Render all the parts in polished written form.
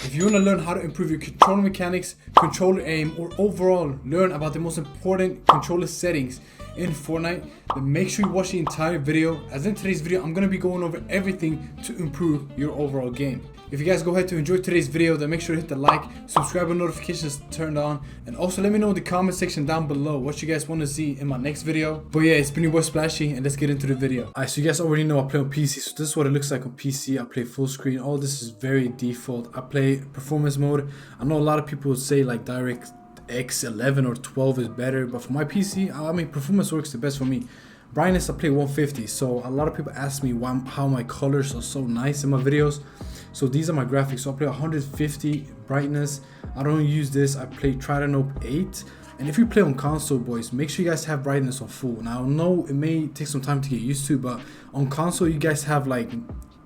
If you want to learn how to improve your controller mechanics, controller aim, or overall learn about the most important controller settings in Fortnite, then make sure you watch the entire video, as in today's video I'm going to be going over everything to improve your overall game. If you guys go ahead to enjoy today's video, then make sure to hit the like, subscribe and notifications turned on, and also let me know in the comment section down below what you guys want to see in my next video. But yeah, it's been your boy Splashy, and let's get into the video. Alright, so you guys already know I play on PC, so this is what it looks like on PC. I play full screen. All this is very default. I play performance mode. I know a lot of people would say like DirectX 11 or 12 is better, but for my PC, I mean performance works the best for me. Brightness, I play 150, so a lot of people ask me how my colors are so nice in my videos. So these are my graphics. So I play 150 brightness. I don't use this. I play Trident 8. And if you play on console, boys, make sure you guys have brightness on full. Now I know it may take some time to get used to, but on console you guys have like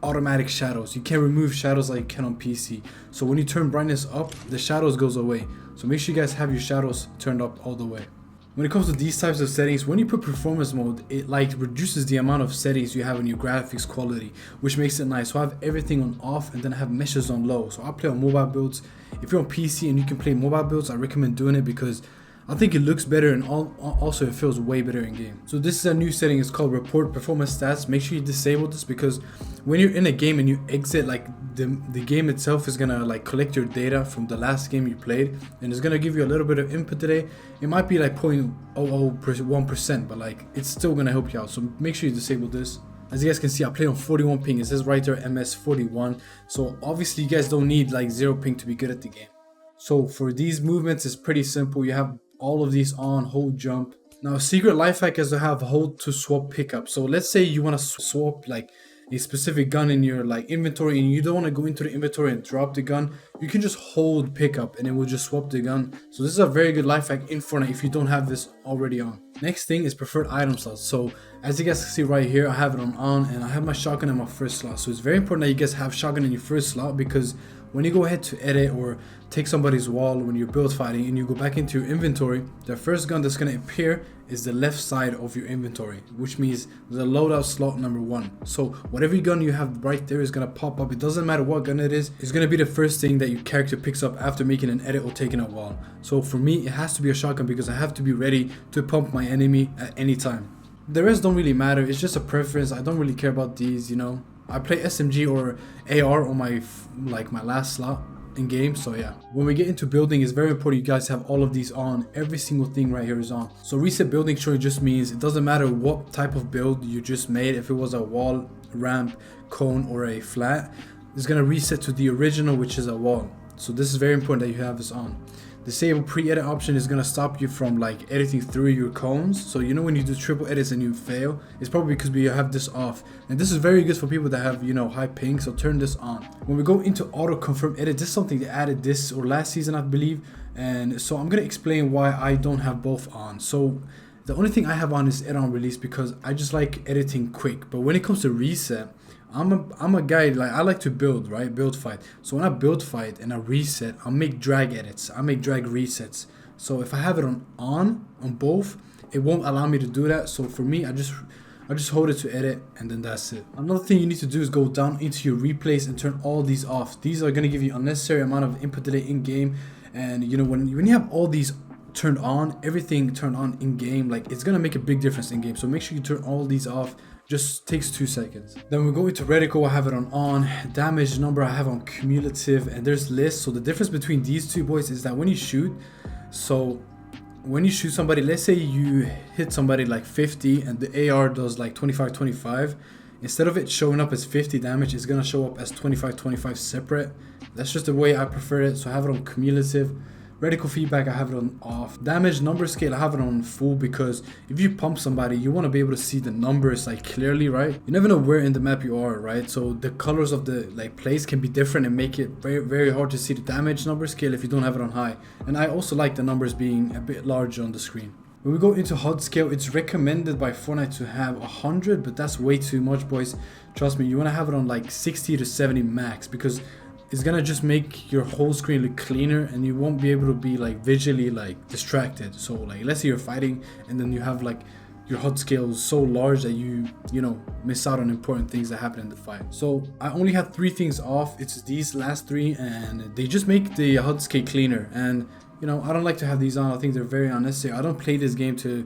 automatic shadows. You can't remove shadows like you can on PC. So when you turn brightness up, the shadows goes away. So make sure you guys have your shadows turned up all the way. When it comes to these types of settings, when you put performance mode, it like reduces the amount of settings you have in your graphics quality, which makes it nice. So I have everything on off and then I have meshes on low. So I play on mobile builds. If you're on PC and you can play mobile builds, I recommend doing it because I think it looks better and also it feels way better in game. So this is a new setting. It's called report performance stats. Make sure you disable this because when you're in a game and you exit, like the game itself is gonna like collect your data from the last game you played, and it's gonna give you a little bit of input today. It might be like 0.0001%, but like it's still gonna help you out. So make sure you disable this. As you guys can see, I play on 41 ping. It says right there MS41. So obviously you guys don't need like 0 ping to be good at the game. So for these movements, it's pretty simple. You have all of these on, hold, jump. Now a secret life hack is to have hold to swap pickup. So let's say you want to swap like a specific gun in your like inventory and you don't want to go into the inventory and drop the gun. You can just hold pickup and it will just swap the gun. So this is a very good life hack in Fortnite if you don't have this already on. Next thing is preferred item slots. So as you guys can see right here, I have it on and I have my shotgun in my first slot. So it's very important that you guys have shotgun in your first slot, because when you go ahead to edit or take somebody's wall when you're build fighting and you go back into your inventory, the first gun that's going to appear is the left side of your inventory, which means the loadout slot number 1. So whatever gun you have right there is going to pop up. It doesn't matter what gun it is, it's going to be the first thing that your character picks up after making an edit or taking a wall. So for me, it has to be a shotgun because I have to be ready to pump my enemy at any time. The rest don't really matter. It's just a preference. I don't really care about these, you know. I play SMG or AR on my last slot in game. So yeah, when we get into building, it's very important you guys have all of these on. Every single thing right here is on. So reset building tree just means it doesn't matter what type of build you just made. If it was a wall, ramp, cone, or a flat, it's gonna reset to the original, which is a wall. So this is very important that you have this on. Disable pre-edit option is going to stop you from like editing through your cones. So you know when you do triple edits and you fail, it's probably because we have this off. And this is very good for people that have, you know, high ping, so turn this on. When we go into auto confirm edit, this is something they added this or last season, I believe. And so I'm going to explain why I don't have both on. So the only thing I have on is edit on release because I just like editing quick. But when it comes to reset, I'm a guy, like I like to build, right? Build fight. So when I build fight and I reset, I'll make drag edits. I make drag resets. So if I have it on both, it won't allow me to do that. So for me, I just hold it to edit and then that's it. Another thing you need to do is go down into your replays and turn all these off. These are gonna give you unnecessary amount of input delay in game. And you know when you have all these turned on, everything turned on in game, like it's gonna make a big difference in game. So make sure you turn all these off. Just takes 2 seconds. Then we go into reticle. I have it on damage number I have on cumulative, and there's list. So the difference between these two, boys, is that when you shoot, so when you shoot somebody, let's say you hit somebody like 50 and the AR does like 25 instead of it showing up as 50 damage, it's gonna show up as 25 separate. That's just the way I prefer it. So I have it on cumulative. Reticle feedback, I have it on off. Damage number scale, I have it on full because if you pump somebody, you want to be able to see the numbers like clearly, right? You never know where in the map you are, right? So the colors of the like place can be different and make it very hard to see the damage number scale if you don't have it on high. And I also like the numbers being a bit larger on the screen. When we go into HUD scale, it's recommended by Fortnite to have 100, but that's way too much, boys. Trust me, you want to have it on like 60 to 70 max because it's gonna just make your whole screen look cleaner and you won't be able to be like visually like distracted. So like let's say you're fighting and then you have like your HUD scale is so large that you know, miss out on important things that happen in the fight. So I only have 3 things off. It's these last 3, and they just make the HUD scale cleaner. And you know, I don't like to have these on. I think they're very unnecessary. I don't play this game to,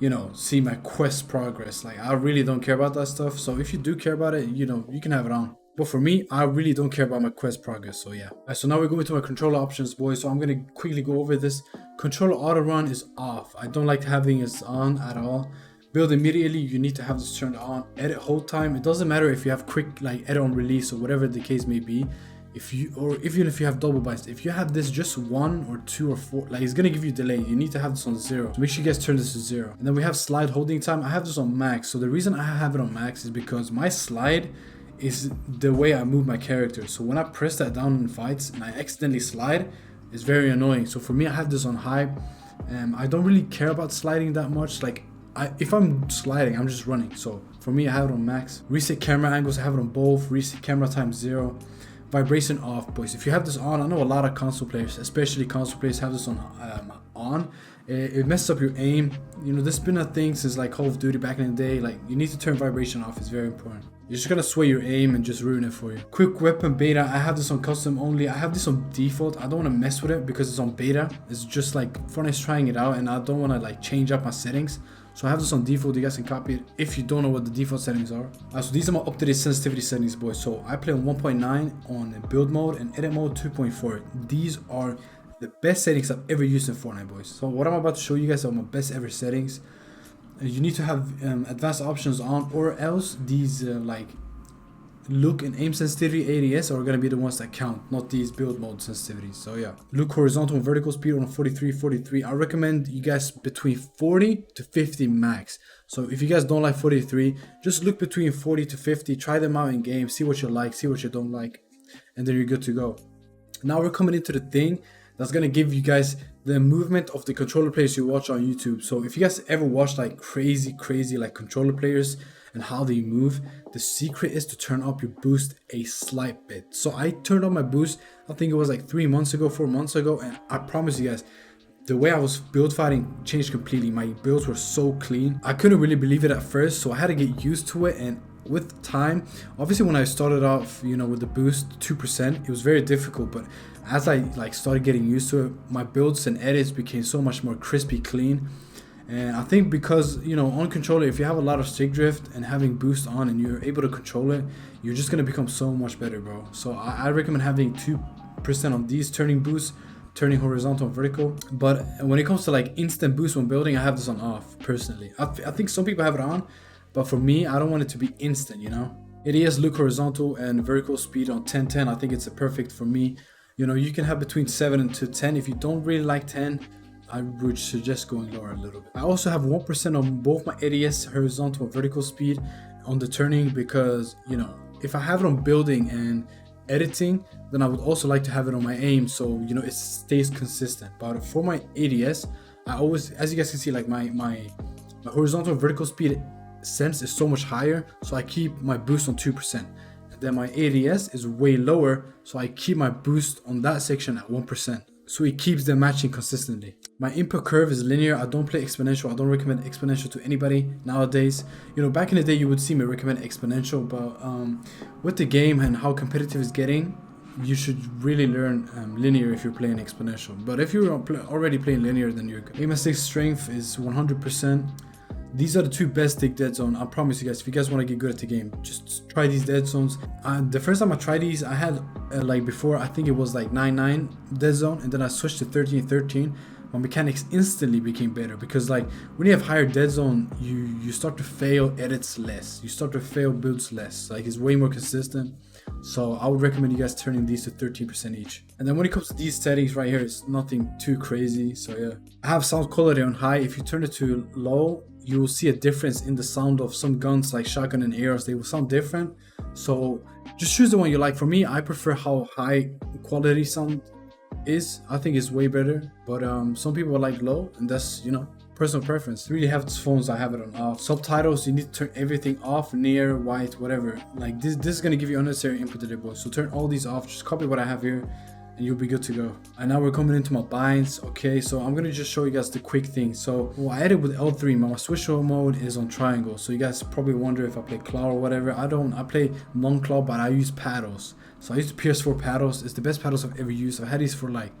you know, see my quest progress. Like, I really don't care about that stuff. So if you do care about it, you know, you can have it on. But for me, I really don't care about my quest progress. So yeah. Alright, so now we're going to my controller options, boys. So I'm going to quickly go over this. Controller auto run is off. I don't like having it on at all. Build immediately, you need to have this turned on. Edit hold time, it doesn't matter if you have quick like edit on release or whatever the case may be. Even if you have double binds, if you have this just 1 or 2 or 4, like, it's gonna give you delay. You need to have this on 0. So make sure you guys turn this to 0. And then we have slide holding time. I have this on max. So the reason I have it on max is because my slide is the way I move my character. So when I press that down in fights and I accidentally slide, it's very annoying. So for me, I have this on high. I don't really care about sliding that much. Like, if I'm sliding, I'm just running. So for me, I have it on max. Reset camera angles, I have it on both. Reset camera time 0. Vibration off, boys. If you have this on, I know a lot of console players, especially console players, have this on. It messes up your aim. You know, this has been a thing since like Call of Duty back in the day. Like, you need to turn vibration off. It's very important. You're just gonna sway your aim and just ruin it for you. Quick weapon beta, I have this on custom only. I have this on default. I don't want to mess with it because it's on beta. It's just like Fortnite's trying it out, and I don't want to like change up my settings. So I have this on default. You guys can copy it if you don't know what the default settings are. So these are my up-to-date sensitivity settings, boys. So I play on 1.9 on build mode, and edit mode 2.4. These are the best settings I've ever used in Fortnite, boys. So what I'm about to show you guys are my best ever settings. You need to have advanced options on, or else these like look and aim sensitivity ADS are going to be the ones that count, not these build mode sensitivities. So yeah, look horizontal and vertical speed on 43. I recommend you guys between 40 to 50 max. So if you guys don't like 43, just look between 40 to 50, try them out in game, see what you like, see what you don't like, and then you're good to go. Now we're coming into the thing that's going to give you guys the movement of the controller players you watch on YouTube. So if you guys ever watch like crazy like controller players and how they move, the secret is to turn up your boost a slight bit. So I turned up my boost, I think it was like 4 months ago, and I promise you guys, the way I was build fighting changed completely. My builds were so clean. I couldn't really believe it at first, so I had to get used to it. And with time, obviously when I started off, you know, with the boost 2%, it was very difficult, but as I like started getting used to it, my builds and edits became so much more crispy clean. And I think because, you know, on controller, if you have a lot of stick drift and having boost on and you're able to control it, you're just going to become so much better, bro. So I recommend having 2% on these turning boosts, turning horizontal and vertical. But when it comes to like instant boost when building, I have this on off personally. I think some people have it on, but for me, I don't want it to be instant, you know. ADS look horizontal and vertical speed on 10. I think it's a perfect for me. You know, you can have between 7 to 10. If you don't really like 10, I would suggest going lower a little bit. I also have 1% on both my ADS horizontal and vertical speed on the turning, because, you know, if I have it on building and editing, then I would also like to have it on my aim, so, you know, it stays consistent. But for my ADS, I always, as you guys can see, like my horizontal and vertical speed sense is so much higher, so I keep my boost on 2%. And then my ADS is way lower, so I keep my boost on that section at 1%. So it keeps them matching consistently. My input curve is linear. I don't play exponential. I don't recommend exponential to anybody nowadays. You know, back in the day, you would see me recommend exponential, but with the game and how competitive it's getting, you should really learn linear if you're playing exponential. But if you're already playing linear, then you're good. Aim assist strength is 100%. These are the 2 best stick dead zone. I promise you guys, if you guys want to get good at the game, just try these dead zones. The first time I tried these, I had like before, I think it was like 9-9 dead zone, and then I switched to 13-13. My mechanics instantly became better, because like when you have higher dead zone, you start to fail edits less, you start to fail builds less. Like, it's way more consistent. So I would recommend you guys turning these to 13% each. And then when it comes to these settings right here, it's nothing too crazy. So yeah, I have sound quality on high. If you turn it to low, you will see a difference in the sound of some guns like shotgun and ARs. They will sound different. So just choose the one you like. For me, I prefer how high quality sound is. I think it's way better. But some people like low, and that's, you know, personal preference. Really have phones, I have it on off. Subtitles, you need to turn everything off, near, white, whatever. Like this is gonna give you unnecessary input to the boys. So turn all these off. Just copy what I have here. and you'll be good to go. And now we're coming into my binds. Okay, so I'm gonna just show you guys the quick thing. So I added with L3, my switch mode is on triangle. So you guys probably wonder if I play claw or whatever. I play non-claw, but I use paddles. So I use the PS4 paddles. It's the best paddles I've ever used. I've had these for like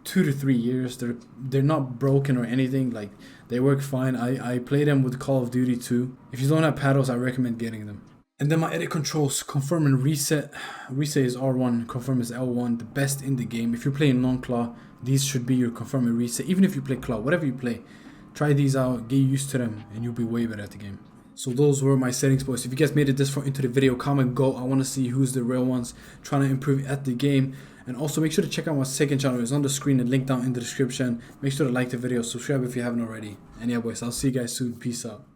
2 to 3 years. They're not broken or anything, like they work fine. I play them with Call of Duty too. If you don't have paddles, I recommend getting them. And then my edit controls, confirm and reset. Reset is R1, confirm is L1, the best in the game. If you're playing non-claw, these should be your confirm and reset. Even if you play claw, whatever you play, try these out, get used to them, and you'll be way better at the game. So those were my settings, boys. If you guys made it this far into the video, comment go. I want to see who's the real ones trying to improve at the game. And also make sure to check out my second channel. It's on the screen and link down in the description. Make sure to like the video, subscribe if you haven't already. And yeah, boys, I'll see you guys soon. Peace out.